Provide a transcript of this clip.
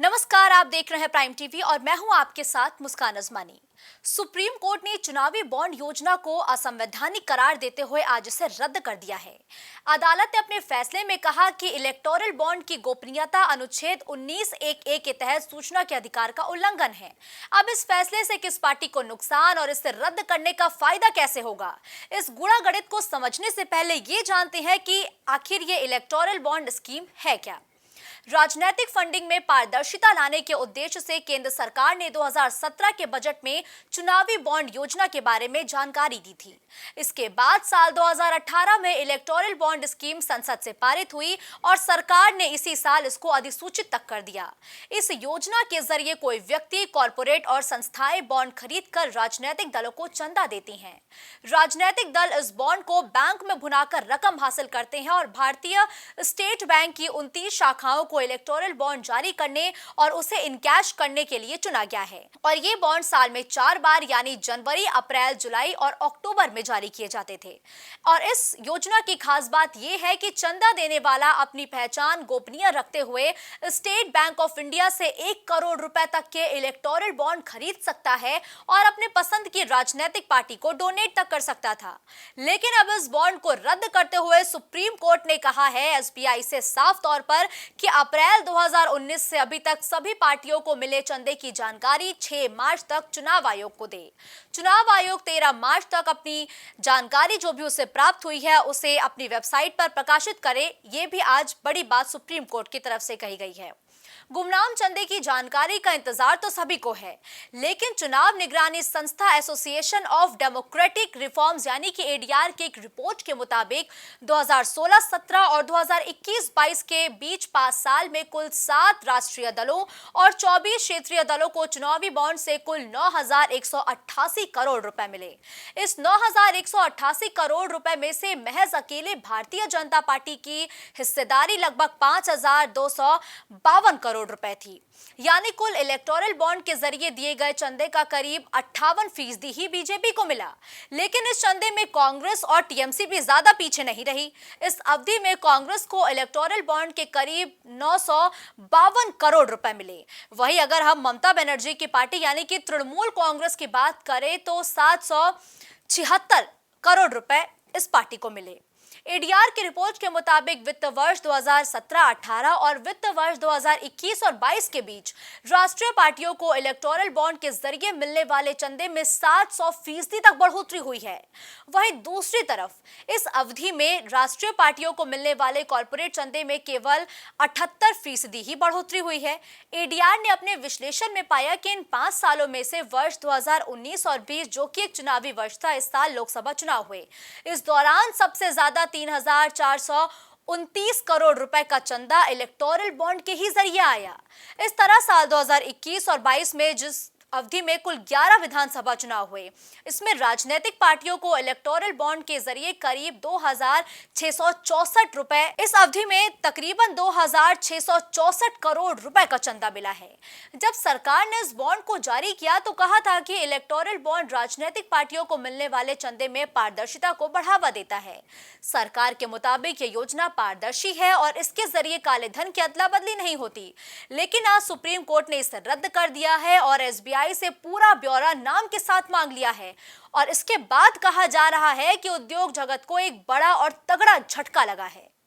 नमस्कार, आप देख रहे हैं प्राइम टीवी और मैं हूं आपके साथ मुस्कान अजमानी। सुप्रीम कोर्ट ने चुनावी बॉन्ड योजना को असंवैधानिक करार देते हुए आज इसे रद्द कर दिया है। अदालत ने अपने फैसले में कहा कि इलेक्टोरल बॉन्ड की गोपनीयता अनुच्छेद 19(1)(a) के तहत सूचना के अधिकार का उल्लंघन है। अब इस फैसले से किस पार्टी को नुकसान और इसे रद्द करने का फायदा कैसे होगा, इस गुणा गणित को समझने से पहले ये जानते हैं कि आखिर ये इलेक्टोरल बॉन्ड स्कीम है क्या। राजनीतिक फंडिंग में पारदर्शिता लाने के उद्देश्य से केंद्र सरकार ने 2017 के बजट में चुनावी बॉन्ड योजना के बारे में जानकारी दी थी। इसके बाद साल 2018 में इलेक्टोरल बॉन्ड स्कीम संसद से पारित हुई और सरकार ने इसी साल इसको अधिसूचित तक कर दिया। इस योजना के जरिए कोई व्यक्ति, कॉरपोरेट और संस्थाएं बॉन्ड खरीदकर राजनीतिक दलों को चंदा देती हैं। राजनीतिक दल इस बॉन्ड को बैंक में भुनाकर रकम हासिल करते हैं और भारतीय स्टेट बैंक की 29 शाखाओं को इलेक्टोरल बॉन्ड जारी करने और उसे इनकैश करने के लिए चुना गया है। और ये बॉन्ड साल में 4 बार यानी जनवरी, अप्रैल, जुलाई और अक्टूबर में जारी किए जाते थे। और इस योजना की खास बात यह है कि चंदा देने वाला अपनी पहचान गोपनीय रखते हुए स्टेट बैंक ऑफ इंडिया से 1 करोड़ रुपए तक के इलेक्टोरल बॉन्ड खरीद सकता है और अपने पसंद की राजनीतिक पार्टी को डोनेट तक कर सकता था। लेकिन अब इस बॉन्ड को रद्द करते हुए सुप्रीम कोर्ट ने कहा है एसबीआई से साफ तौर पर कि अप्रैल 2019 से अभी तक सभी पार्टियों को मिले चंदे की जानकारी 6 मार्च तक चुनाव आयोग को दे। चुनाव आयोग 13 मार्च तक अपनी जानकारी जो भी उसे प्राप्त हुई है उसे अपनी वेबसाइट पर प्रकाशित करे। ये भी आज बड़ी बात सुप्रीम कोर्ट की तरफ से कही गई है। गुमनाम चंदे की जानकारी का इंतजार तो सभी को है, लेकिन चुनाव निगरानी संस्था एसोसिएशन ऑफ डेमोक्रेटिक रिफॉर्म्स यानी कि एडीआर की एक रिपोर्ट के मुताबिक 2016-17 और 2021-22 के बीच 5 साल में कुल 7 राष्ट्रीय दलों और 24 क्षेत्रीय दलों को चुनावी बॉन्ड से कुल 9,188 करोड़ रुपए मिले। इस 9,188 करोड़ रुपए में से महज अकेले भारतीय जनता पार्टी की हिस्सेदारी लगभग 5,252 करोड़ रुपए थी। यानी कुल इलेक्टोरल बॉन्ड के जरिए दिए गए चंदे का करीब 58% ही बीजेपी को मिला। लेकिन इस चंदे में कांग्रेस और टीएमसी भी ज्यादा पीछे नहीं रही। इस अवधि में कांग्रेस को इलेक्टोरल बॉन्ड के करीब 952 करोड़ रुपए मिले। वहीं अगर हम ममता बनर्जी की पार्टी यानी कि तृणमूल कांग्रेस की बात करें तो 776 करोड़ रुपए इस पार्टी को मिले। एडीआर की रिपोर्ट के मुताबिक वित्त वर्ष 2017-18 और वित्त वर्ष 2021 और 22 के बीच राष्ट्रीय पार्टियों को इलेक्टोरल बॉन्ड के जरिए मिलने वाले चंदे में 700% तक बढ़ोतरी हुई है। वहीं दूसरी तरफ इस अवधि में राष्ट्रीय पार्टियों को मिलने वाले कॉरपोरेट चंदे में केवल 78% ही बढ़ोतरी हुई है। एडीआर ने अपने विश्लेषण में पाया कि इन 5 सालों में से वर्ष 2019 और 20 जो कि एक चुनावी वर्ष था, इस साल लोकसभा चुनाव हुए, इस दौरान सबसे ज्यादा 3,429 करोड़ रुपए का चंदा इलेक्टोरल बॉन्ड के ही जरिए आया। इस तरह साल 2021 और 22 में जिस अवधि में कुल 11 विधानसभा चुनाव हुए, इसमें राजनीतिक पार्टियों को इलेक्टोरल बॉन्ड के जरिए करीब 2,664 रुपए, इस अवधि में तकरीबन 2,664 करोड़ रुपए का चंदा मिला है। जब सरकार ने इस बॉन्ड को जारी किया तो कहा था कि इलेक्टोरल बॉन्ड राजनीतिक पार्टियों को मिलने वाले चंदे में पारदर्शिता को बढ़ावा देता है। सरकार के मुताबिक ये योजना पारदर्शी है और इसके जरिए काले धन की अदला बदली नहीं होती। लेकिन आज सुप्रीम कोर्ट ने इसे रद्द कर दिया है और एसबीआई से पूरा ब्यौरा नाम के साथ मांग लिया है। और इसके बाद कहा जा रहा है कि उद्योग जगत को एक बड़ा और तगड़ा झटका लगा है।